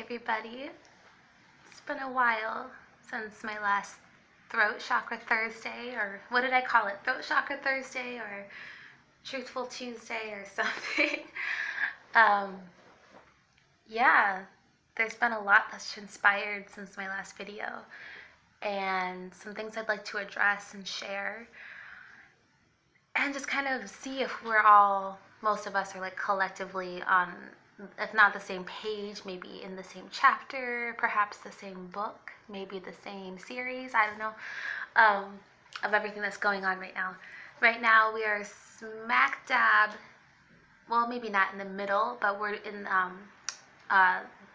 everybody. It's been a while since my last Throat Chakra Thursday, or what did I call it? Throat Chakra Thursday or Truthful Tuesday or something. um, yeah, there's been a lot that's transpired since my last video, and some things I'd like to address and share, and just kind of see if most of us are like collectively on, if not the same page, maybe in the same chapter, perhaps the same book, maybe the same series, I don't know, of everything that's going on right now. Right now we are smack dab, well, maybe not in the middle, but we're in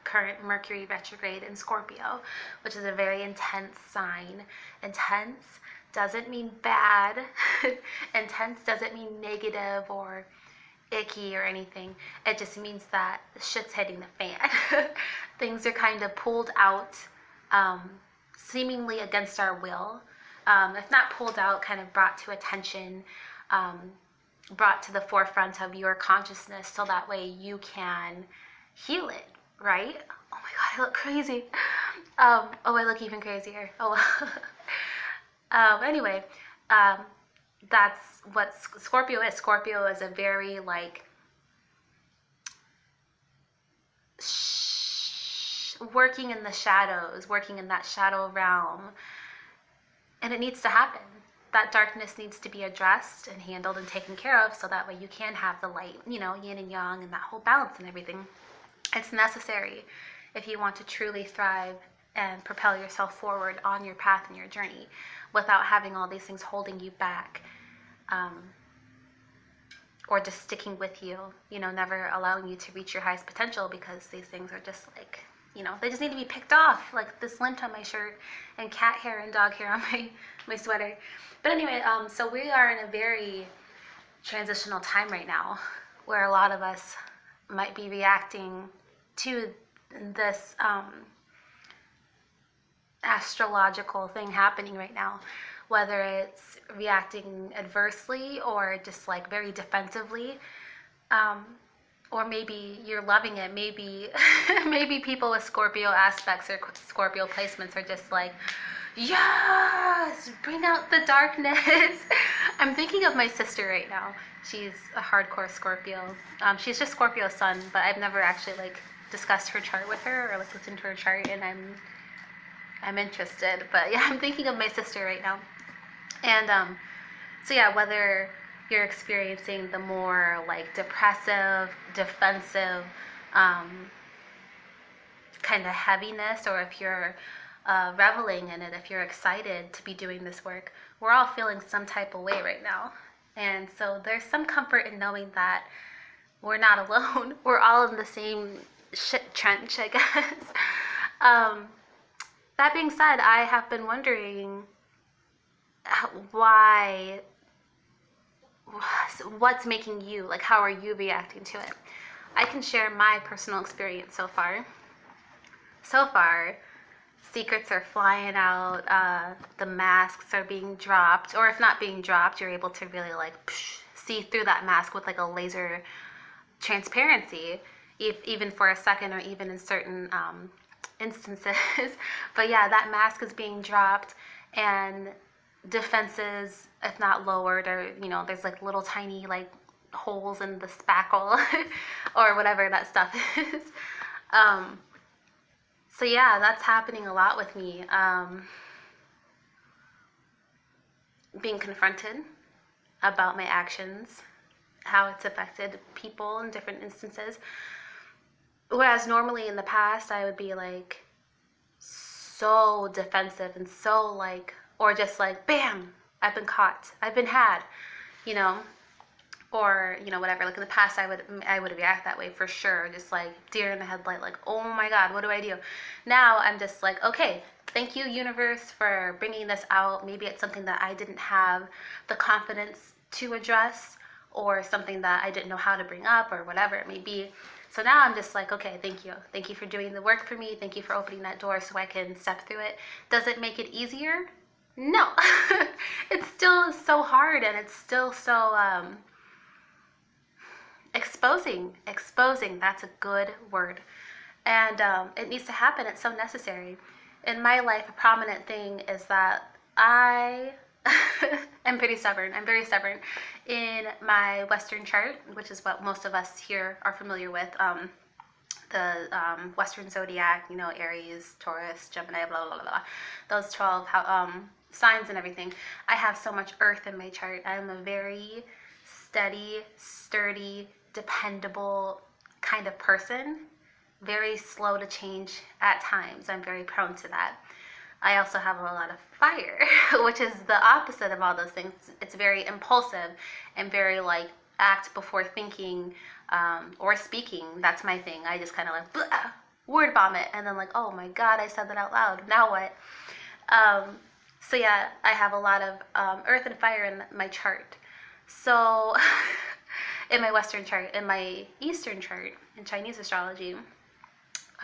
current Mercury retrograde in Scorpio, which is a very intense sign. Intense doesn't mean bad. Intense doesn't mean negative or icky or anything. It just means that shit's hitting the fan. Things are kind of pulled out, seemingly against our will. If not pulled out, kind of brought to attention, brought to the forefront of your consciousness, so that way you can heal it, right? Oh my god, I look crazy. Oh, I look even crazier. Oh well. Anyway, that's what Scorpio is. Scorpio is a very like working in the shadows, working in that shadow realm, and it needs to happen. That darkness needs to be addressed and handled and taken care of, so that way you can have the light, yin and yang and that whole balance and everything. It's necessary if you want to truly thrive and propel yourself forward on your path and your journey without having all these things holding you back, or just sticking with you, never allowing you to reach your highest potential, because these things are just like, they just need to be picked off, like this lint on my shirt and cat hair and dog hair on my sweater. But anyway, so we are in a very transitional time right now, where a lot of us might be reacting to this astrological thing happening right now, whether it's reacting adversely or just like very defensively, or maybe you're loving it. Maybe maybe people with Scorpio aspects or Scorpio placements are just like, yes, bring out the darkness. I'm thinking of my sister right now. She's a hardcore Scorpio. She's just Scorpio sun, but I've never actually like discussed her chart with her or like listened to her chart, and I'm interested. But yeah, I'm thinking of my sister right now. And so yeah, whether you're experiencing the more like depressive, defensive kind of heaviness, or if you're reveling in it, if you're excited to be doing this work, we're all feeling some type of way right now. And so there's some comfort in knowing that we're not alone. We're all in the same shit trench, I guess. That being said, I have been wondering what's making you, like, how are you reacting to it? I can share my personal experience so far. So far, secrets are flying out, the masks are being dropped, or if not being dropped, you're able to really like see through that mask with like a laser transparency, even for a second, or even in certain instances. But yeah, that mask is being dropped, and defenses, if not lowered, or there's like little tiny like holes in the spackle or whatever that stuff is. So yeah, that's happening a lot with me. Being confronted about my actions, how it's affected people in different instances. Whereas normally in the past, I would be like so defensive and so like, or just like, bam, I've been caught, I've been had, or whatever. Like in the past, I would react that way for sure, just like deer in the headlight, like, oh my god, what do I do? Now I'm just like, okay, thank you, universe, for bringing this out. Maybe it's something that I didn't have the confidence to address, or something that I didn't know how to bring up, or whatever it may be. So now I'm just like, okay, thank you for doing the work for me, thank you for opening that door so I can step through it. Does it make it easier? No. It's still so hard, and it's still so exposing, that's a good word. And it needs to happen. It's so necessary. In my life, a prominent thing is that I am pretty stubborn. I'm very stubborn. In my Western chart, which is what most of us here are familiar with, the Western zodiac, Aries, Taurus, Gemini, blah, blah, blah, blah. Those 12 signs and everything. I have so much earth in my chart. I'm a very steady, sturdy, dependable kind of person. Very slow to change at times. I'm very prone to that. I also have a lot of fire, which is the opposite of all those things. It's very impulsive and very act before thinking or speaking. That's my thing. I just kind of blah, word vomit, and then oh my God, I said that out loud. Now what? So yeah, I have a lot of earth and fire in my chart. So in my Western chart, in my Eastern chart, in Chinese astrology,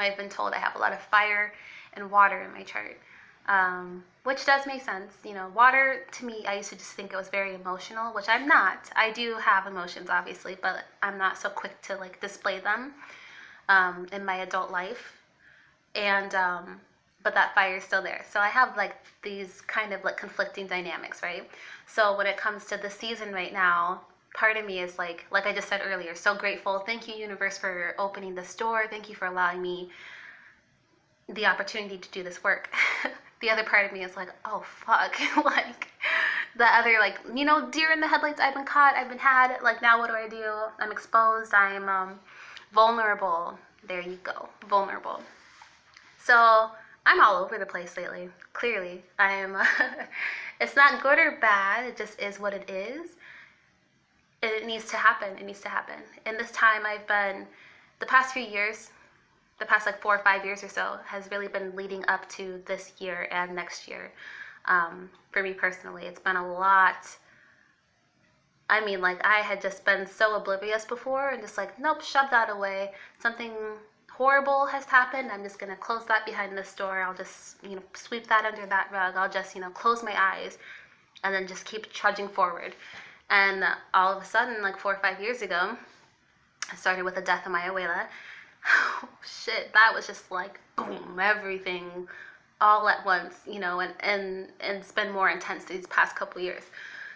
I've been told I have a lot of fire and water in my chart, which does make sense. Water to me, I used to just think it was very emotional, which I'm not. I do have emotions, obviously, but I'm not so quick to display them in my adult life. And but that fire is still there. So I have these kind of conflicting dynamics, right? So when it comes to the season right now, part of me is like I just said earlier, so grateful. Thank you, universe, for opening this door. Thank you for allowing me the opportunity to do this work. The other part of me is oh fuck, the other deer in the headlights. I've been caught, I've been had. Now what do I do? I'm exposed. I'm vulnerable. There you go, vulnerable. So I'm all over the place lately. Clearly, I'm. It's not good or bad. It just is what it is. It needs to happen. It needs to happen. In this time, I've been, the past few years, the past 4 or 5 years or so, has really been leading up to this year and next year. For me personally, it's been a lot. I mean, I had just been so oblivious before and just nope, shove that away. Something horrible has happened. I'm just going to close that behind this door. I'll just, sweep that under that rug. I'll just, close my eyes and then just keep trudging forward. And all of a sudden, 4 or 5 years ago, I started with the death of my abuela. Oh, shit, that was just boom, everything all at once, and it's been more intense these past couple years.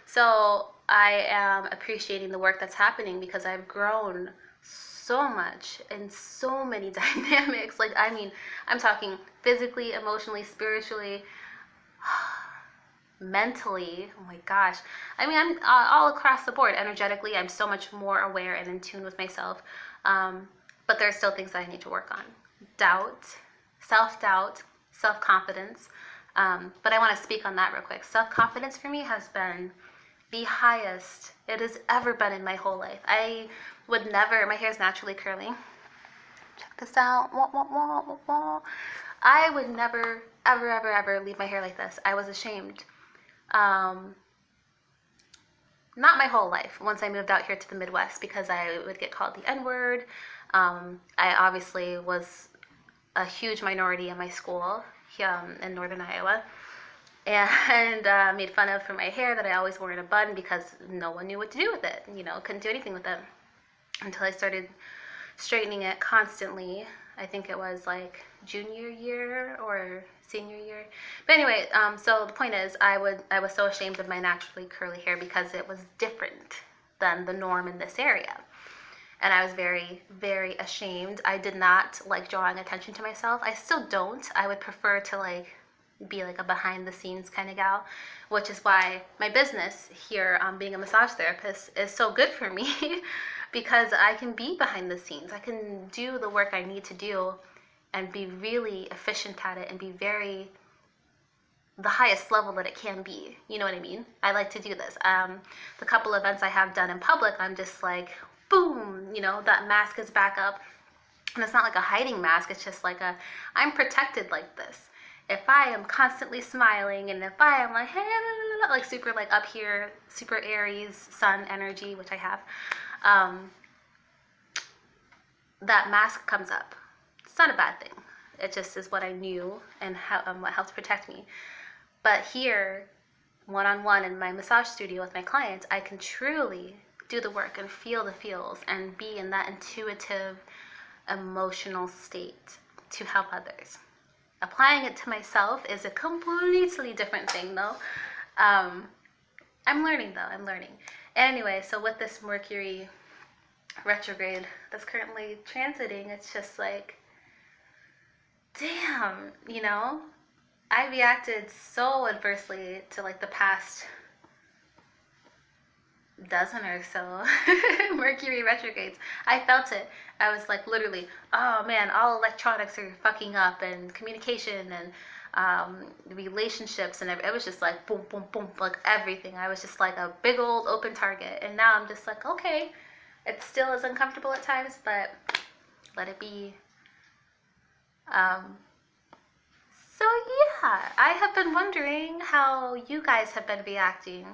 So I am appreciating the work that's happening because I've grown so much in so many dynamics. I'm talking physically, emotionally, spiritually, mentally. Oh my gosh. I'm all across the board. Energetically, I'm so much more aware and in tune with myself. But there are still things that I need to work on. Doubt, self-doubt, self-confidence. But I want to speak on that real quick. Self-confidence for me has been the highest it has ever been in my whole life. I would never, my hair is naturally curly. Check this out. I would never, ever, ever, ever leave my hair like this. I was ashamed. Not my whole life. Once I moved out here to the Midwest, because I would get called the N-word. I obviously was a huge minority in my school here in northern Iowa, and made fun of for my hair that I always wore in a bun because no one knew what to do with it. Couldn't do anything with it until I started straightening it constantly. I think it was junior year or senior year. But anyway, so the point is, I was so ashamed of my naturally curly hair because it was different than the norm in this area. And I was very, very ashamed. I did not like drawing attention to myself. I still don't. I would prefer to be a behind the scenes kind of gal, which is why my business here, being a massage therapist, is so good for me because I can be behind the scenes. I can do the work I need to do and be really efficient at it and be the highest level that it can be. You know what I mean? I like to do this. The couple events I have done in public, I'm just boom, that mask is back up. And it's not a hiding mask. It's just I'm protected like this. If I am constantly smiling and if I am hey, super up here, super Aries, sun energy, which I have, that mask comes up. It's not a bad thing. It just is what I knew and what helps protect me. But here, one-on-one in my massage studio with my clients, I can truly do the work and feel the feels and be in that intuitive emotional state to help others. Applying it to myself is a completely different thing, though. I'm learning, though. I'm learning. Anyway, so with this Mercury retrograde that's currently transiting, it's just like, damn, you know? I reacted so adversely to like the past dozen or so Mercury retrogrades. I felt it. I was like literally, oh man, all electronics are fucking up, and communication and relationships, and it was just like boom, boom, boom, like everything. I was just like a big old open target. And now I'm just like, okay, it still is uncomfortable at times, but let it be. So yeah, I have been wondering how you guys have been reacting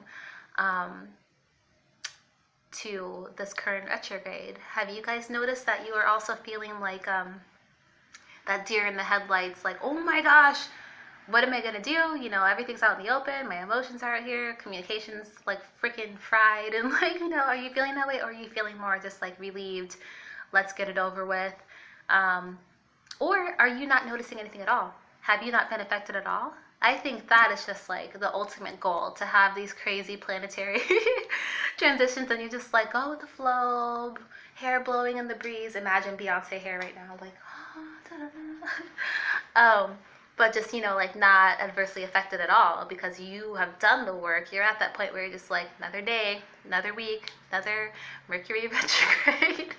to this current retrograde. Have you guys noticed that you are also feeling like that deer in the headlights, like, oh my gosh, what am I gonna do? You know, everything's out in the open, my emotions are out here, communication's like freaking fried, and like, you know, are you feeling that way, or are you feeling more just like relieved, let's get it over with? Or are you not noticing anything at all? Have you not been affected at all? I think that is just like the ultimate goal, to have these crazy planetary transitions and you just like go with the flow, hair blowing in the breeze. Imagine Beyonce hair right now, like, but just, you know, like not adversely affected at all because you have done the work. You're at that point where you're just like, another day, another week, another Mercury retrograde.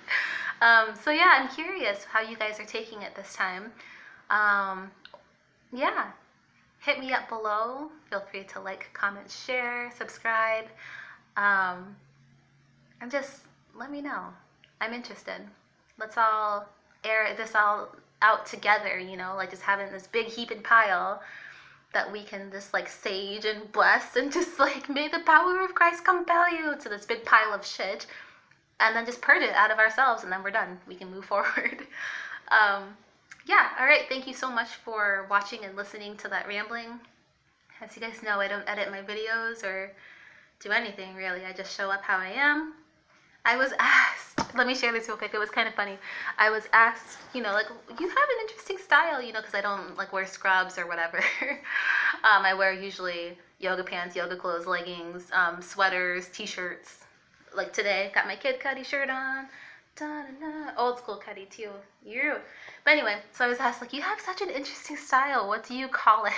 So yeah, I'm curious how you guys are taking it this time. Yeah, hit me up below. Feel free to like, comment, share, subscribe. And just let me know. I'm interested. Let's all air this all out together, you know, like just having this big heaping pile that we can just like sage and bless and just like, may the power of Christ compel you to this big pile of shit, and then just purge it out of ourselves, and then we're done. We can move forward. Yeah, all right, thank you so much for watching and listening to that rambling. As you guys know, I don't edit my videos or do anything really. I just show up how I am. I was asked, let me share this real quick, it was kind of funny. I was asked, you know, like, you have an interesting style, you know, because I don't like wear scrubs or whatever. I wear usually yoga pants, yoga clothes, leggings, sweaters, t-shirts. Like today, got my Kid Cudi shirt on. Da-da-da. Old school Cudi too. You. But anyway, so I was asked, like, you have such an interesting style. What do you call it?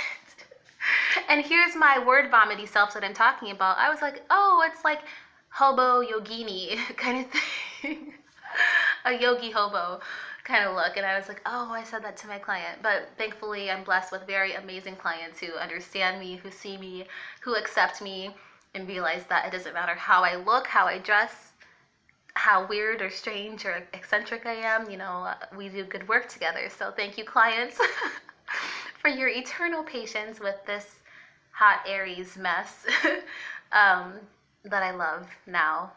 And here's my word vomity self that I'm talking about. I was like, oh, it's like hobo yogini kind of thing. A yogi hobo kind of look. And I was like, oh, I said that to my client. But thankfully, I'm blessed with very amazing clients who understand me, who see me, who accept me, and realize that it doesn't matter how I look, how I dress, how weird or strange or eccentric I am, you know, we do good work together. So thank you, clients, for your eternal patience with this hot Aries mess that I love now.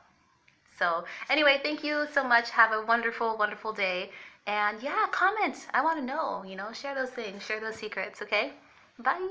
So anyway, thank you so much. Have a wonderful, wonderful day. And yeah, comment. I want to know, you know, share those things, share those secrets, okay? Bye.